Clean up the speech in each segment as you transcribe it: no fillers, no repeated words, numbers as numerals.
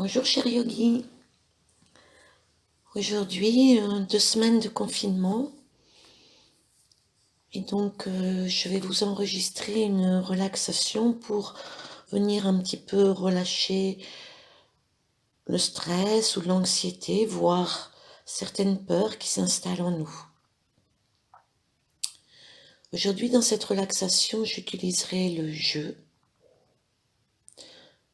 Bonjour cher yogi, aujourd'hui 2 semaines de confinement et donc je vais vous enregistrer une relaxation pour venir un petit peu relâcher le stress ou l'anxiété, voire certaines peurs qui s'installent en nous. Aujourd'hui dans cette relaxation j'utiliserai le jeu,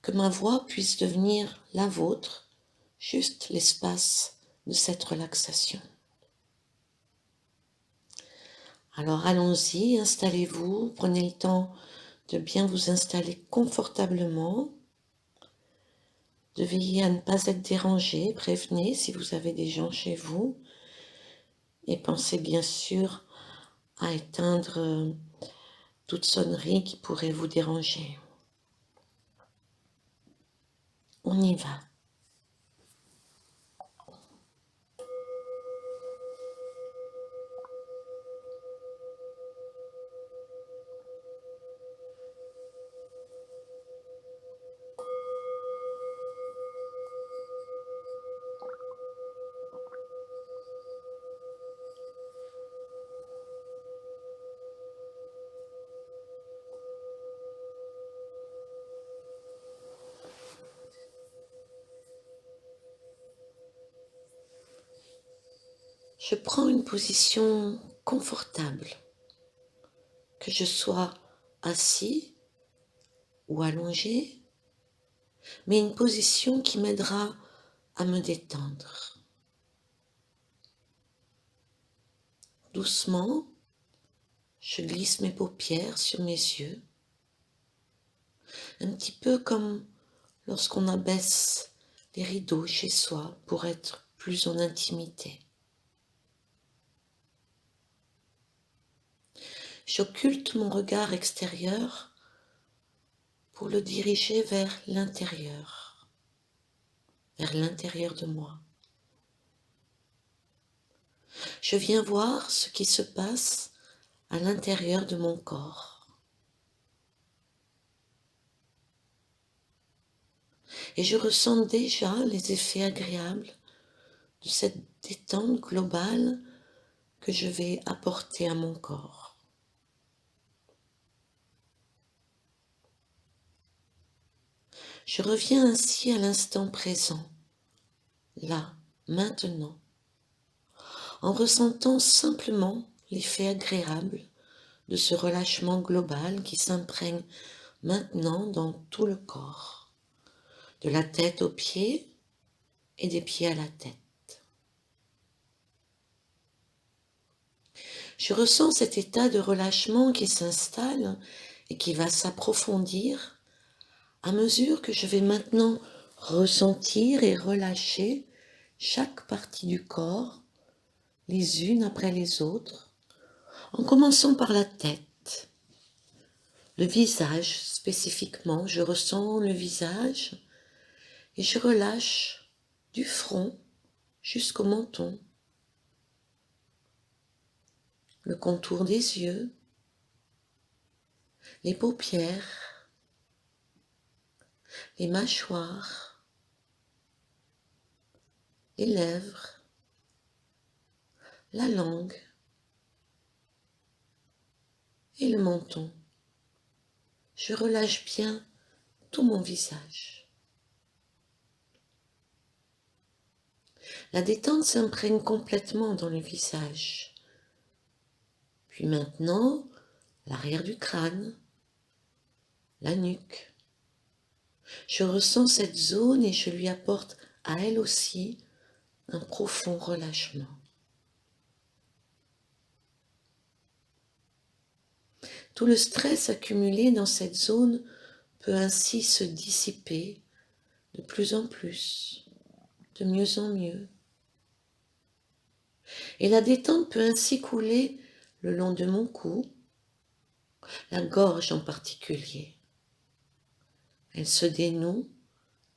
que ma voix puisse devenir la vôtre, juste l'espace de cette relaxation. Alors allons-y, installez-vous, prenez le temps de bien vous installer confortablement, de veiller à ne pas être dérangé, prévenez si vous avez des gens chez vous, et pensez bien sûr à éteindre toute sonnerie qui pourrait vous déranger. On y va. Je prends une position confortable, que je sois assis ou allongé, mais une position qui m'aidera à me détendre. Doucement, je glisse mes paupières sur mes yeux, un petit peu comme lorsqu'on abaisse les rideaux chez soi pour être plus en intimité. J'occulte mon regard extérieur pour le diriger vers l'intérieur de moi. Je viens voir ce qui se passe à l'intérieur de mon corps. Et je ressens déjà les effets agréables de cette détente globale que je vais apporter à mon corps. Je reviens ainsi à l'instant présent, là, maintenant, en ressentant simplement l'effet agréable de ce relâchement global qui s'imprègne maintenant dans tout le corps, de la tête aux pieds et des pieds à la tête. Je ressens cet état de relâchement qui s'installe et qui va s'approfondir à mesure que je vais maintenant ressentir et relâcher chaque partie du corps, les unes après les autres, en commençant par la tête. Le visage spécifiquement, je ressens le visage et je relâche du front jusqu'au menton. Le contour des yeux, les paupières, les mâchoires, les lèvres, la langue et le menton. Je relâche bien tout mon visage. La détente s'imprègne complètement dans le visage. Puis maintenant, l'arrière du crâne, la nuque. Je ressens cette zone et je lui apporte à elle aussi un profond relâchement. Tout le stress accumulé dans cette zone peut ainsi se dissiper de plus en plus, de mieux en mieux. Et la détente peut ainsi couler le long de mon cou, la gorge en particulier. Elle se dénoue,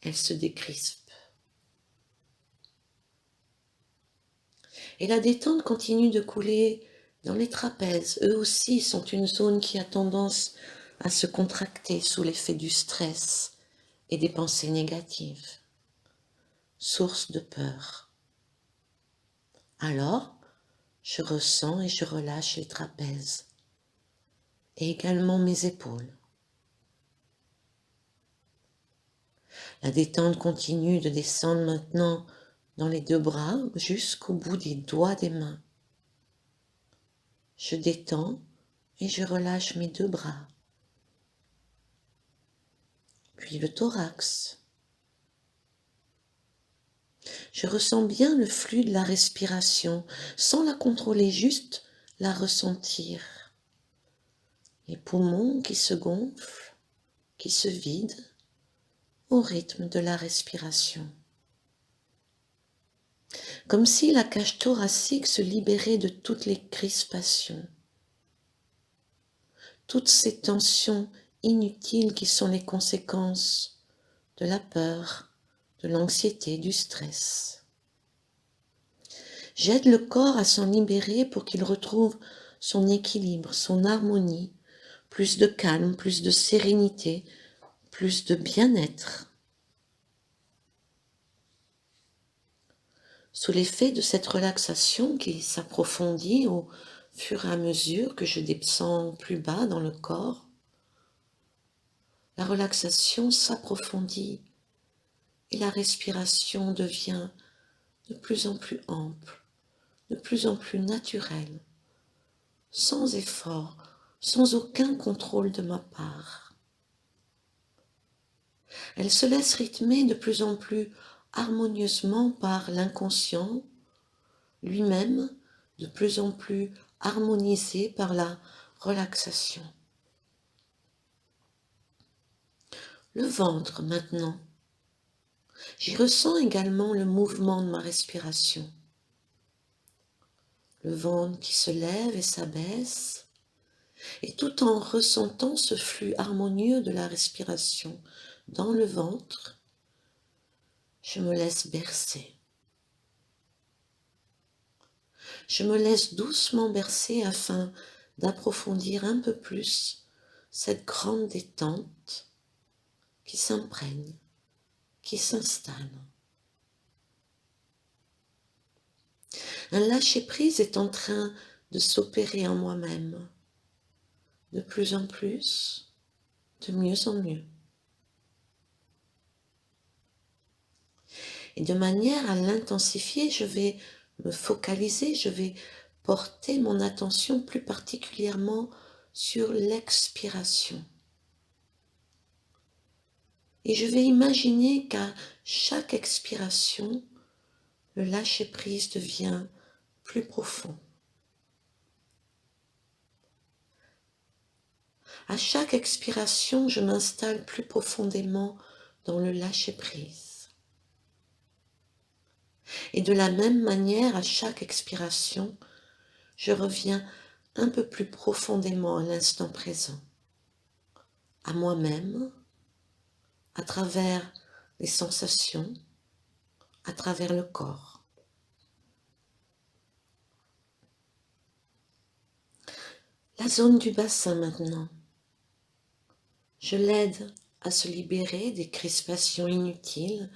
elle se décrispe. Et la détente continue de couler dans les trapèzes. Eux aussi sont une zone qui a tendance à se contracter sous l'effet du stress et des pensées négatives. source de peur. Alors, je ressens et je relâche les trapèzes et également mes épaules. La détente continue de descendre maintenant dans les deux bras jusqu'au bout des doigts des mains. Je détends et je relâche mes deux bras. Puis le thorax. Je ressens bien le flux de la respiration, sans la contrôler, juste la ressentir. Les poumons qui se gonflent, qui se vident au rythme de la respiration. Comme si la cage thoracique se libérait de toutes les crispations, toutes ces tensions inutiles qui sont les conséquences de la peur, de l'anxiété, du stress. J'aide le corps à s'en libérer pour qu'il retrouve son équilibre, son harmonie, plus de calme, plus de sérénité, plus de bien-être. Sous l'effet de cette relaxation qui s'approfondit au fur et à mesure que je descends plus bas dans le corps, la relaxation s'approfondit et la respiration devient de plus en plus ample, de plus en plus naturelle, sans effort, sans aucun contrôle de ma part. Elle se laisse rythmer de plus en plus harmonieusement par l'inconscient, lui-même de plus en plus harmonisé par la relaxation. Le ventre maintenant. J'y ressens également le mouvement de ma respiration. Le ventre qui se lève et s'abaisse, et tout en ressentant ce flux harmonieux de la respiration dans le ventre, je me laisse bercer. Je me laisse doucement bercer afin d'approfondir un peu plus cette grande détente qui s'imprègne, qui s'installe. Un lâcher-prise est en train de s'opérer en moi-même, de plus en plus, de mieux en mieux. Et de manière à l'intensifier, je vais me focaliser, je vais porter mon attention plus particulièrement sur l'expiration. Et je vais imaginer qu'à chaque expiration, le lâcher-prise devient plus profond. À chaque expiration, je m'installe plus profondément dans le lâcher-prise. Et de la même manière, à chaque expiration, je reviens un peu plus profondément à l'instant présent, à moi-même, à travers les sensations, à travers le corps. La zone du bassin maintenant. Je l'aide à se libérer des crispations inutiles,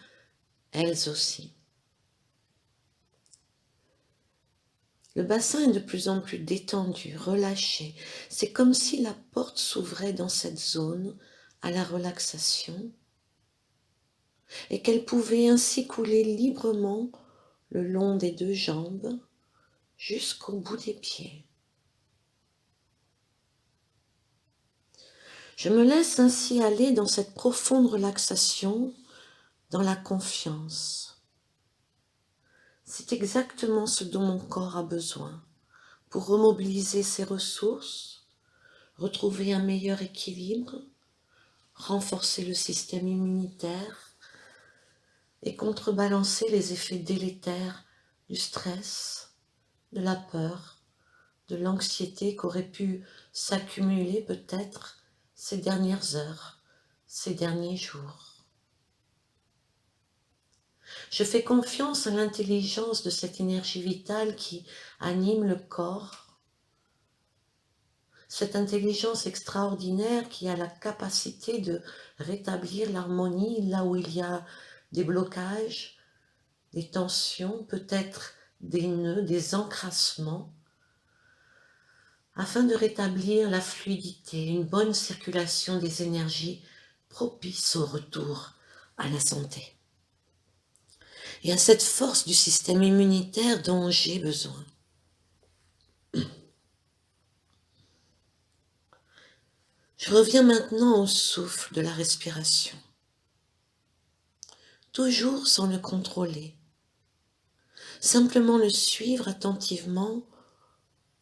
elles aussi. Le bassin est de plus en plus détendu, relâché. C'est comme si la porte s'ouvrait dans cette zone à la relaxation et qu'elle pouvait ainsi couler librement le long des deux jambes jusqu'au bout des pieds. Je me laisse ainsi aller dans cette profonde relaxation, dans la confiance. C'est exactement ce dont mon corps a besoin pour remobiliser ses ressources, retrouver un meilleur équilibre, renforcer le système immunitaire et contrebalancer les effets délétères du stress, de la peur, de l'anxiété qu'aurait pu s'accumuler peut-être ces dernières heures, ces derniers jours. Je fais confiance à l'intelligence de cette énergie vitale qui anime le corps, cette intelligence extraordinaire qui a la capacité de rétablir l'harmonie là où il y a des blocages, des tensions, peut-être des nœuds, des encrassements, afin de rétablir la fluidité, une bonne circulation des énergies propice au retour à la santé et à cette force du système immunitaire dont j'ai besoin. Je reviens maintenant au souffle de la respiration, toujours sans le contrôler, simplement le suivre attentivement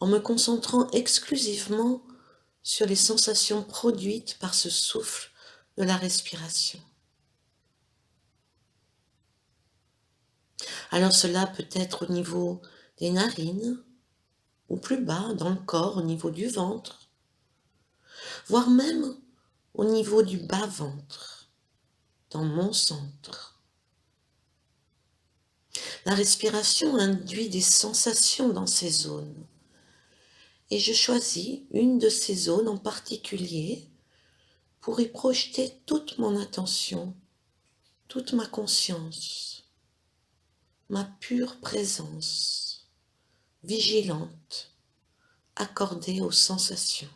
en me concentrant exclusivement sur les sensations produites par ce souffle de la respiration. Alors cela peut être au niveau des narines, ou plus bas dans le corps, au niveau du ventre, voire même au niveau du bas-ventre, dans mon centre. La respiration induit des sensations dans ces zones. Et je choisis une de ces zones en particulier pour y projeter toute mon attention, toute ma conscience, ma pure présence, vigilante, accordée aux sensations.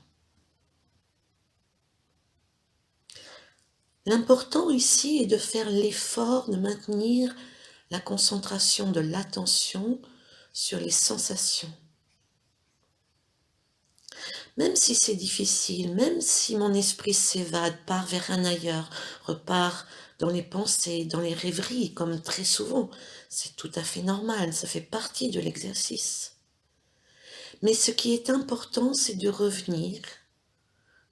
L'important ici est de faire l'effort de maintenir la concentration de l'attention sur les sensations. Même si c'est difficile, même si mon esprit s'évade, part vers un ailleurs, repart dans les pensées, dans les rêveries, comme très souvent, c'est tout à fait normal, ça fait partie de l'exercice. Mais ce qui est important, c'est de revenir,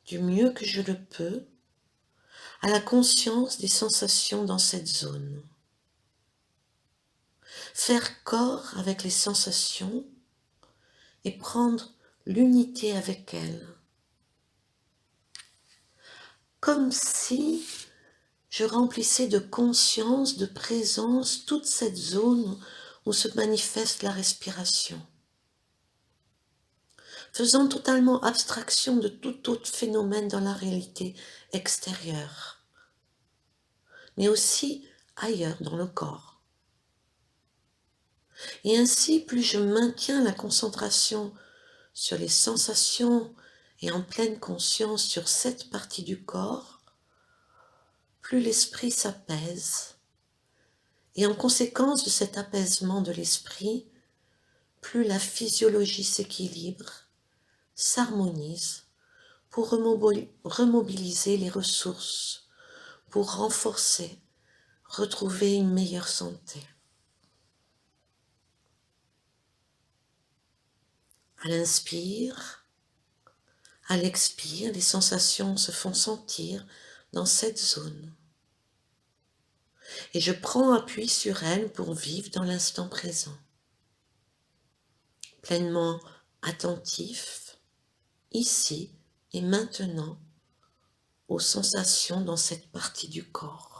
du mieux que je le peux, à la conscience des sensations dans cette zone. Faire corps avec les sensations et prendre l'unité avec elles. Comme si je remplissais de conscience, de présence toute cette zone où se manifeste la respiration, faisant totalement abstraction de tout autre phénomène dans la réalité extérieure, mais aussi ailleurs dans le corps. Et ainsi, plus je maintiens la concentration sur les sensations et en pleine conscience sur cette partie du corps, plus l'esprit s'apaise. Et en conséquence de cet apaisement de l'esprit, plus la physiologie s'équilibre, s'harmonise pour remobiliser les ressources, pour renforcer, retrouver une meilleure santé. À l'inspire, à l'expire, les sensations se font sentir dans cette zone. Et je prends appui sur elles pour vivre dans l'instant présent, pleinement attentif, ici et maintenant, aux sensations dans cette partie du corps.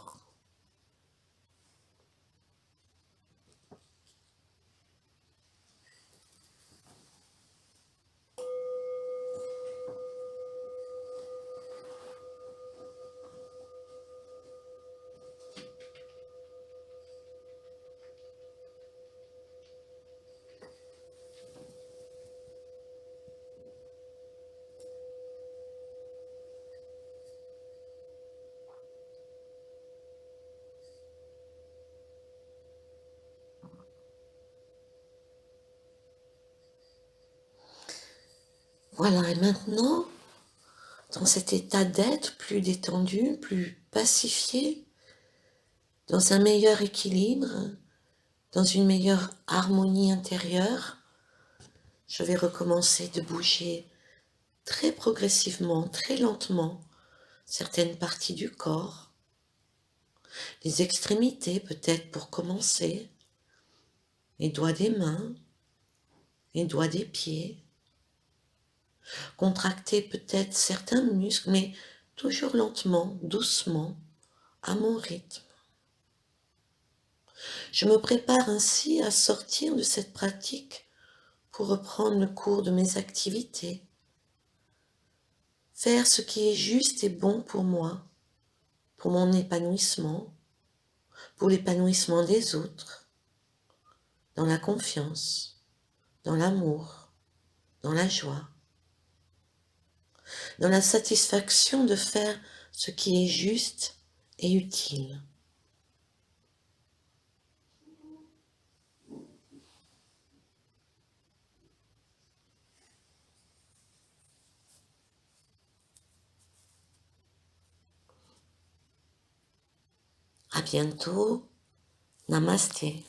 Voilà, et maintenant, dans cet état d'être plus détendu, plus pacifié, dans un meilleur équilibre, dans une meilleure harmonie intérieure, je vais recommencer de bouger très progressivement, très lentement, certaines parties du corps, les extrémités peut-être pour commencer, les doigts des mains, les doigts des pieds, contracter peut-être certains muscles, mais toujours lentement, doucement, à mon rythme. Je me prépare ainsi à sortir de cette pratique pour reprendre le cours de mes activités, faire ce qui est juste et bon pour moi, pour mon épanouissement, pour l'épanouissement des autres, dans la confiance, dans l'amour, dans la joie, dans la satisfaction de faire ce qui est juste et utile. À bientôt. Namasté.